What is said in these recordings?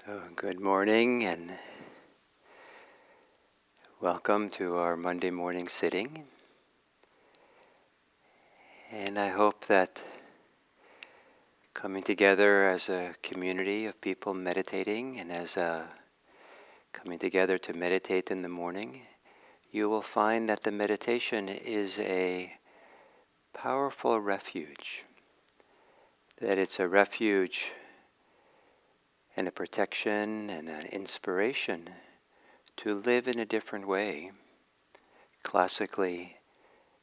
So, good morning and welcome to our Monday morning sitting. And I hope that coming together as a community of people meditating and coming together to meditate in the morning, you will find that the meditation is a powerful refuge, that it's a refuge and a protection and an inspiration to live in a different way. Classically,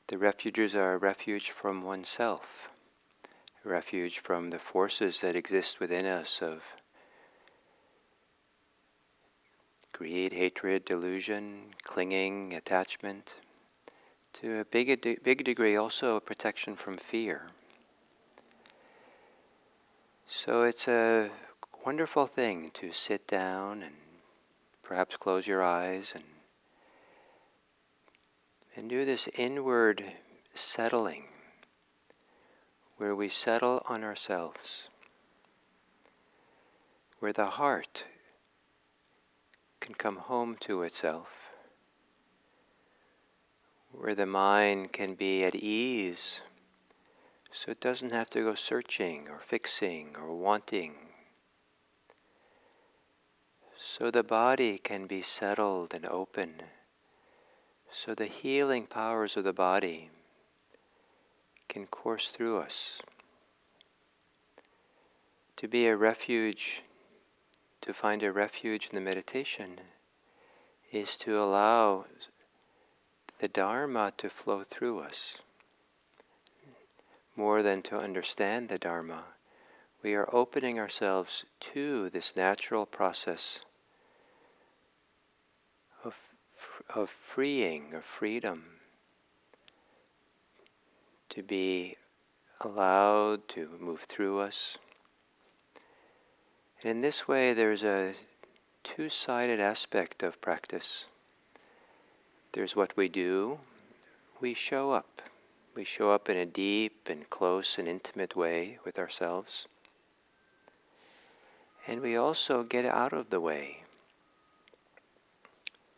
the refuges are a refuge from oneself, a refuge from the forces that exist within us of greed, hatred, delusion, clinging, attachment. To a big degree also a protection from fear. So it's a wonderful thing to sit down and perhaps close your eyes and do this inward settling, where we settle on ourselves, where the heart can come home to itself, where the mind can be at ease, so it doesn't have to go searching or fixing or wanting. So the body can be settled and open, so the healing powers of the body can course through us. To be a refuge, to find a refuge in the meditation, is to allow the Dharma to flow through us. More than to understand the Dharma, we are opening ourselves to this natural process of freeing, of freedom, to be allowed to move through us. And in this way, there's a two-sided aspect of practice. There's what we do. We show up. We show up in a deep and close and intimate way with ourselves. And we also get out of the way.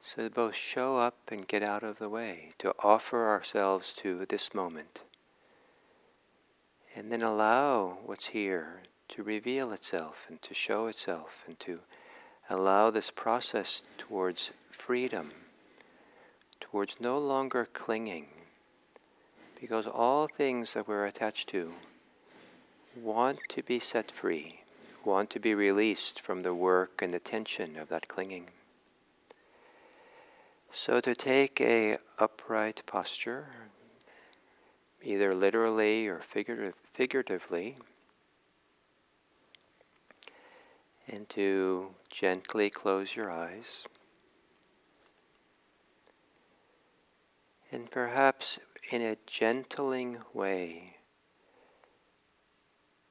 So both show up and get out of the way, to offer ourselves to this moment. And then allow what's here to reveal itself and to show itself and to allow this process towards freedom, towards no longer clinging. Because all things that we're attached to want to be set free, want to be released from the work and the tension of that clinging. So to take a upright posture, either literally or figuratively, and to gently close your eyes. And perhaps in a gentling way,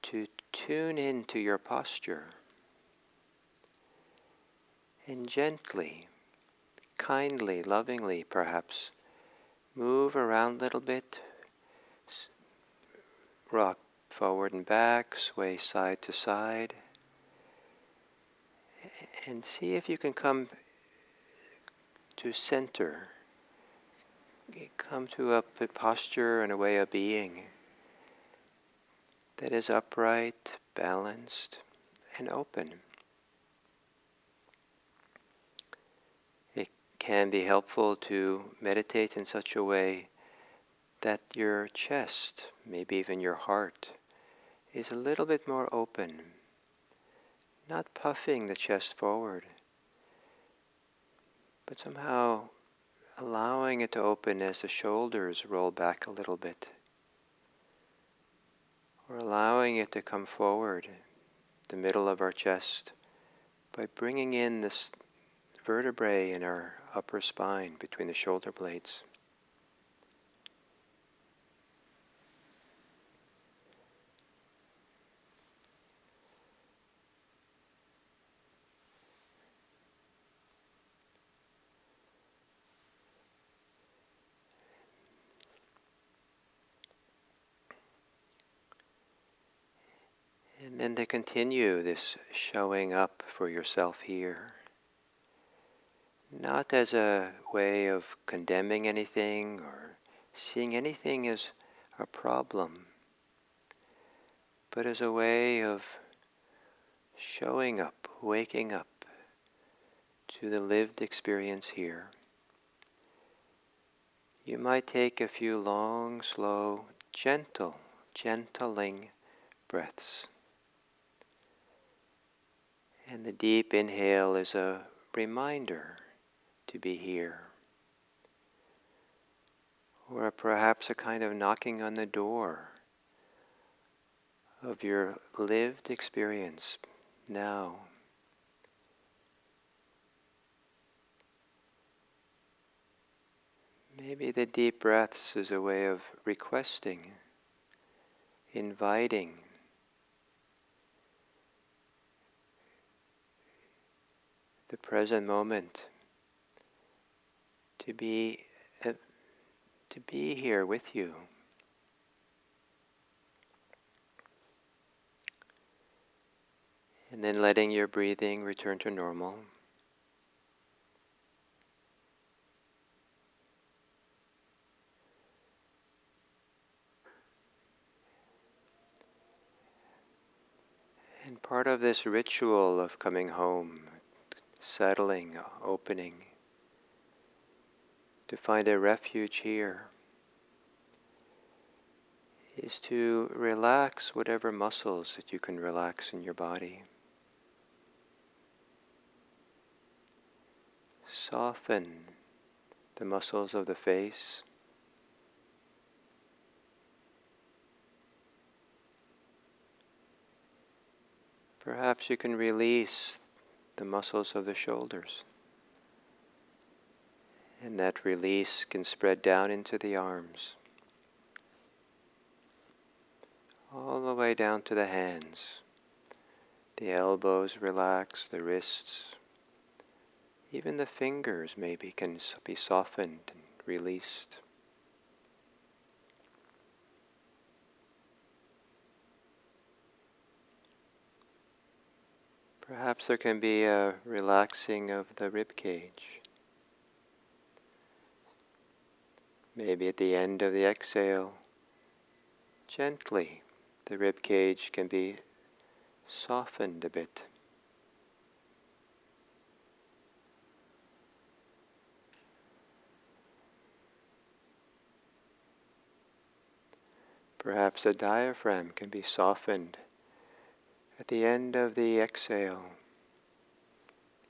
to tune into your posture and gently, kindly, lovingly perhaps, move around a little bit, rock forward and back, sway side to side, and see if you can come to center, come to a posture and a way of being that is upright, balanced, and open. It can be helpful to meditate in such a way that your chest, maybe even your heart, is a little bit more open, not puffing the chest forward, but somehow allowing it to open as the shoulders roll back a little bit, or allowing it to come forward, the middle of our chest, by bringing in this vertebrae in our upper spine between the shoulder blades. And then to continue this showing up for yourself here, not as a way of condemning anything or seeing anything as a problem, but as a way of showing up, waking up to the lived experience here. You might take a few long, slow, gentling breaths. And the deep inhale is a reminder to be here. Or perhaps a kind of knocking on the door of your lived experience now. Maybe the deep breaths is a way of requesting, inviting the present moment to be here with you. And then letting your breathing return to normal. And part of this ritual of coming home, settling, opening, to find a refuge here, is to relax whatever muscles that you can relax in your body. Soften the muscles of the face. Perhaps you can release the muscles of the shoulders. And that release can spread down into the arms, all the way down to the hands. The elbows relax, the wrists, even the fingers maybe can be softened and released. Perhaps there can be a relaxing of the rib cage. Maybe at the end of the exhale, gently, the rib cage can be softened a bit. Perhaps the diaphragm can be softened at the end of the exhale,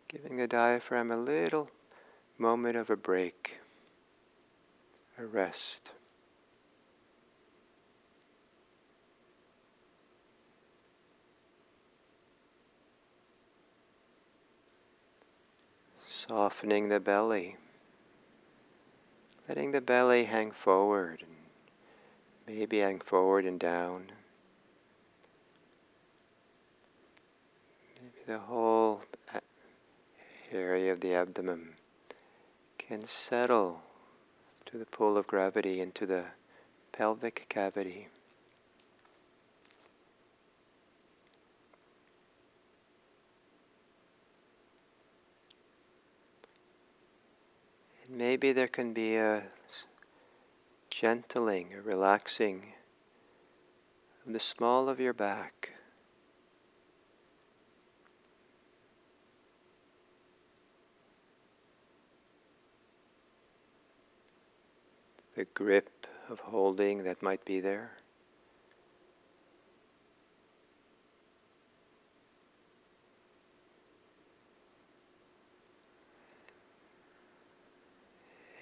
giving the diaphragm a little moment of a break, a rest. Softening the belly, letting the belly hang forward, and maybe hang forward and down. Maybe the whole area of the abdomen can settle to the pull of gravity into the pelvic cavity. And maybe there can be a gentling, a relaxing of the small of your back. The grip of holding that might be there.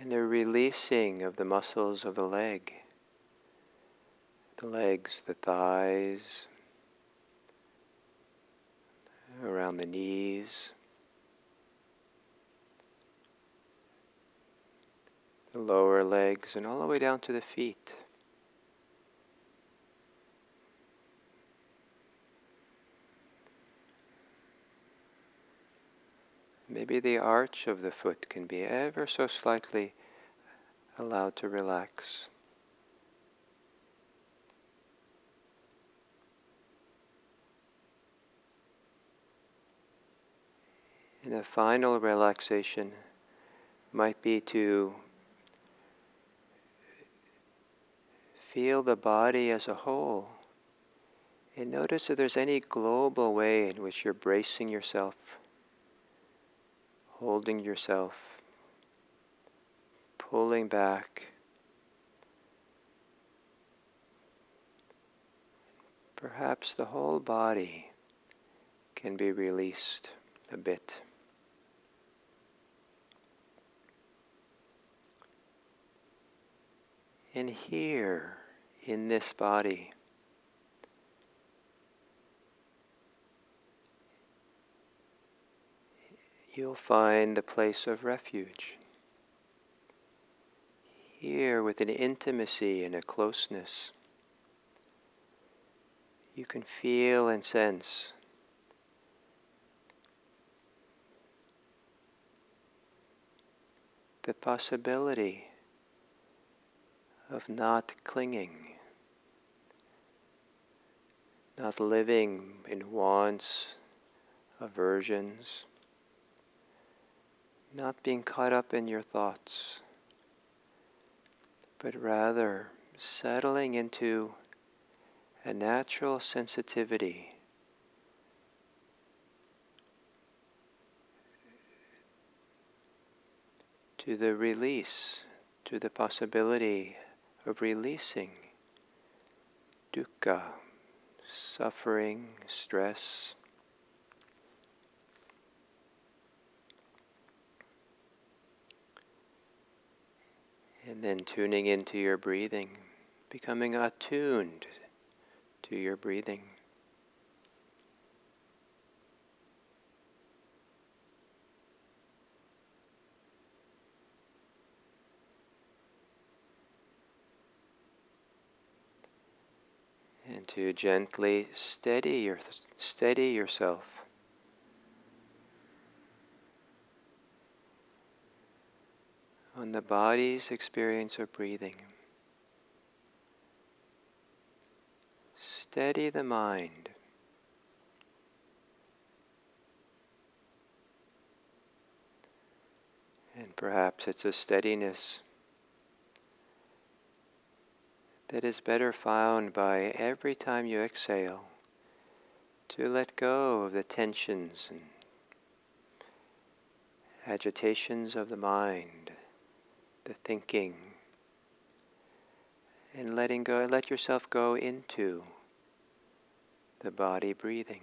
And a releasing of the muscles of the legs, the thighs, around the knees, the lower legs, and all the way down to the feet. Maybe the arch of the foot can be ever so slightly allowed to relax. And a final relaxation might be to feel the body as a whole and notice if there's any global way in which you're bracing yourself, holding yourself, pulling back. Perhaps the whole body can be released a bit. And here, in this body, you'll find the place of refuge. Here, with an intimacy and a closeness, you can feel and sense the possibility of not clinging, not living in wants, aversions, not being caught up in your thoughts, but rather settling into a natural sensitivity to the release, to the possibility of releasing dukkha, suffering, stress. And then tuning into your breathing, becoming attuned to your breathing. And to gently steady yourself on the body's experience of breathing. Steady the mind. And perhaps it's a steadiness that is better found by every time you exhale to let go of the tensions and agitations of the mind, the thinking, and let yourself go into the body breathing.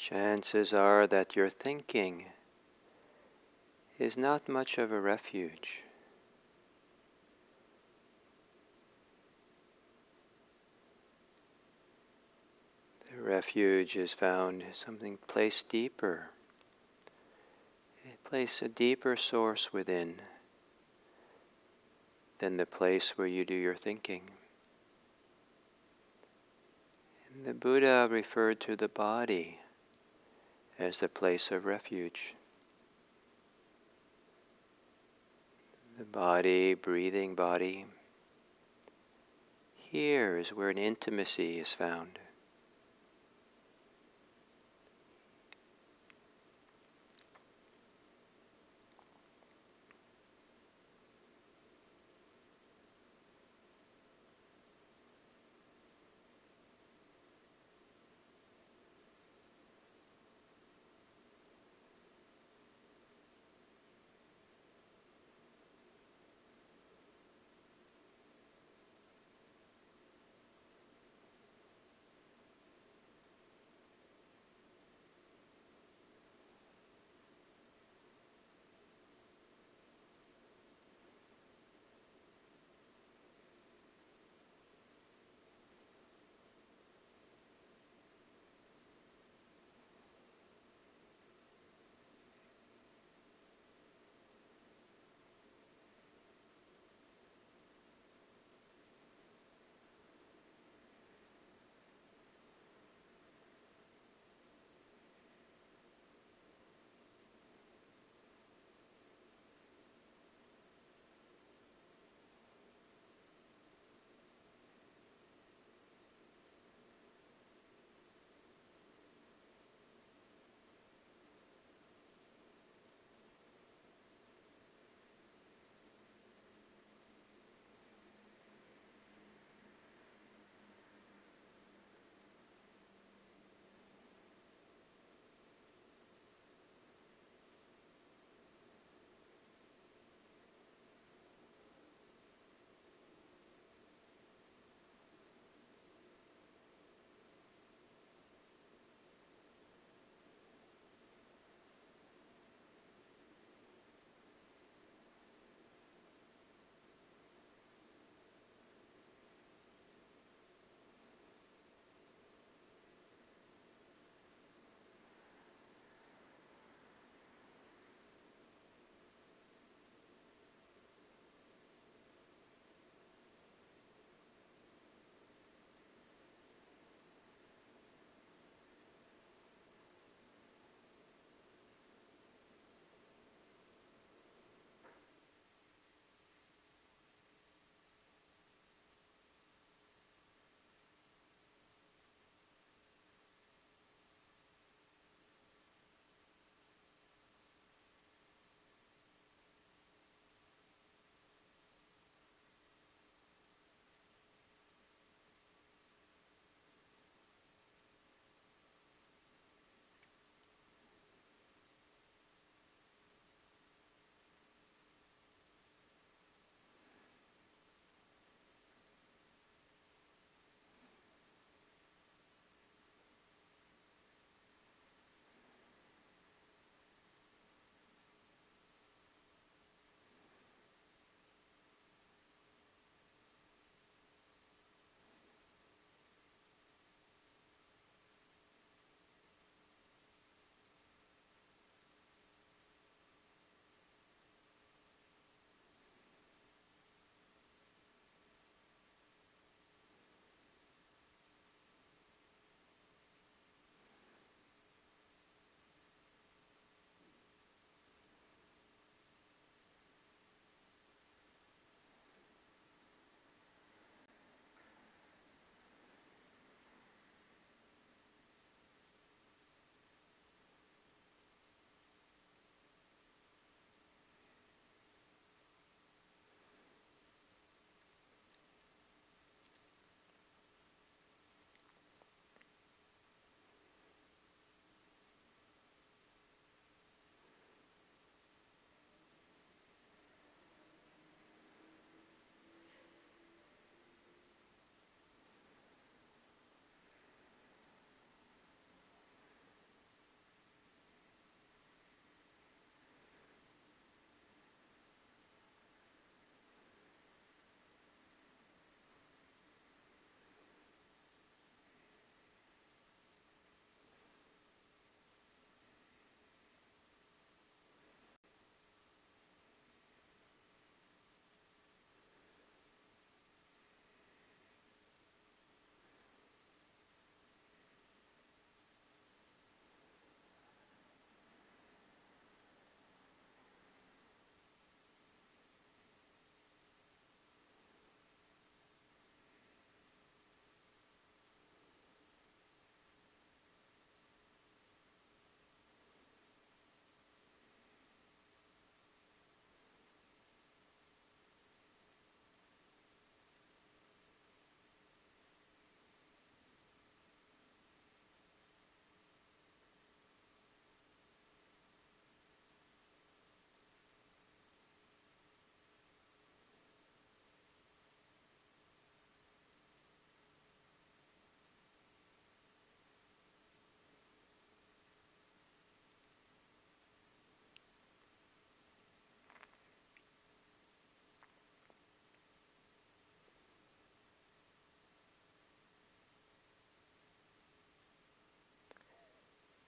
chances are that your thinking is not much of a refuge. The refuge is found something placed deeper, a deeper source within than the place where you do your thinking. And the Buddha referred to the body as the place of refuge. The body, breathing body, here is where an intimacy is found.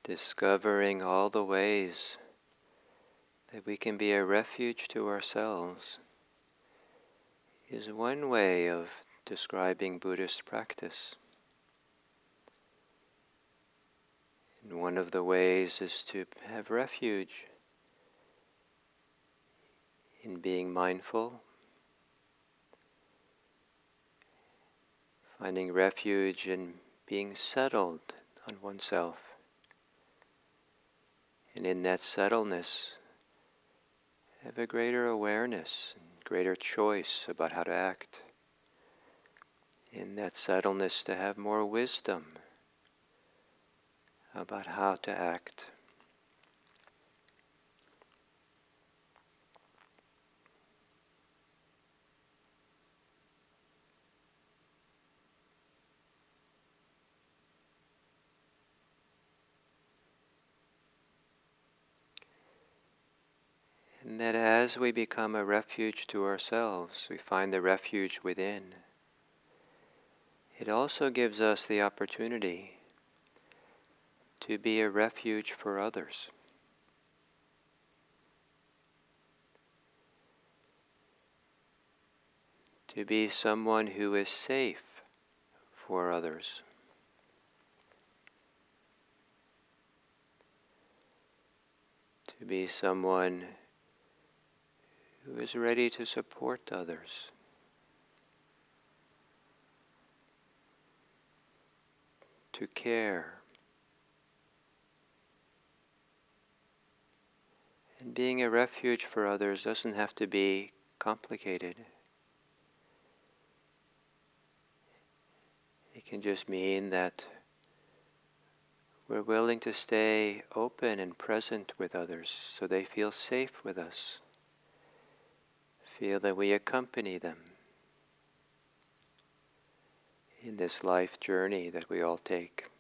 discovering all the ways that we can be a refuge to ourselves is one way of describing Buddhist practice. And one of the ways is to have refuge in being mindful, finding refuge in being settled on oneself. And in that settledness, have a greater awareness and greater choice about how to act. In that settledness, to have more wisdom about how to act. And that as we become a refuge to ourselves, we find the refuge within. It also gives us the opportunity to be a refuge for others. To be someone who is safe for others. To be someone who is ready to support others. To care. And being a refuge for others doesn't have to be complicated. It can just mean that we're willing to stay open and present with others so they feel safe with us. Feel that we accompany them in this life journey that we all take.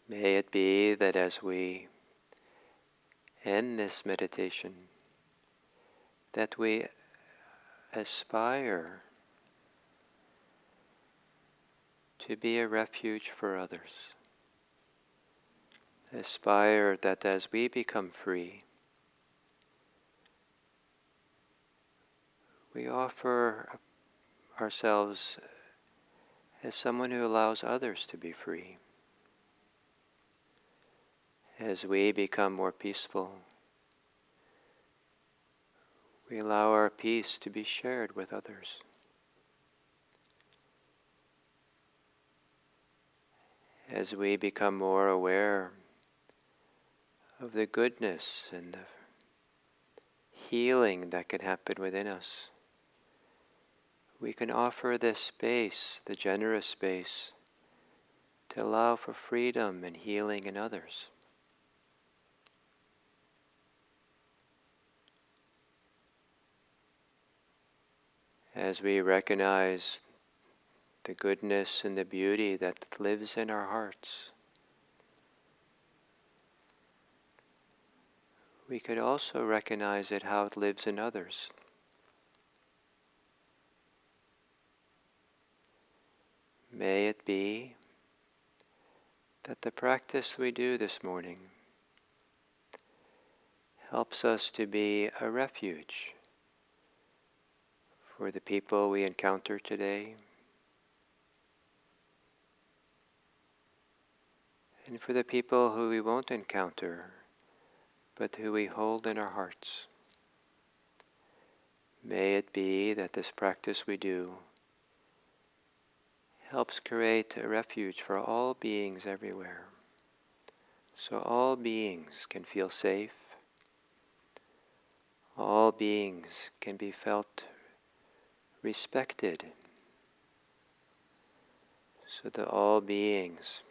May it be that as we end this meditation, that we aspire to be a refuge for others. Aspire that as we become free, we offer ourselves as someone who allows others to be free. As we become more peaceful, we allow our peace to be shared with others. As we become more aware of the goodness and the healing that can happen within us, we can offer this space, the generous space, to allow for freedom and healing in others. As we recognize the goodness and the beauty that lives in our hearts, we could also recognize it how it lives in others. May it be that the practice we do this morning helps us to be a refuge for the people we encounter today, and for the people who we won't encounter, but who we hold in our hearts. May it be that this practice we do helps create a refuge for all beings everywhere, so all beings can feel safe, all beings can be felt respected, so that all beings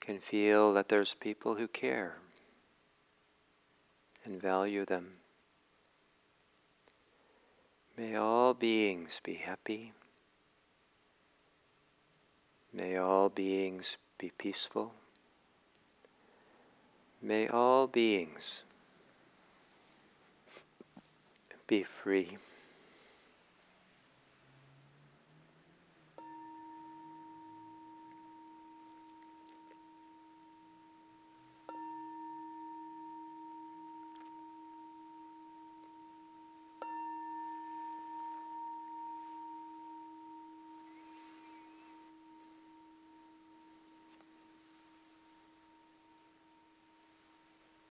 can feel that there's people who care and value them. May all beings be happy. May all beings be peaceful. May all beings be free.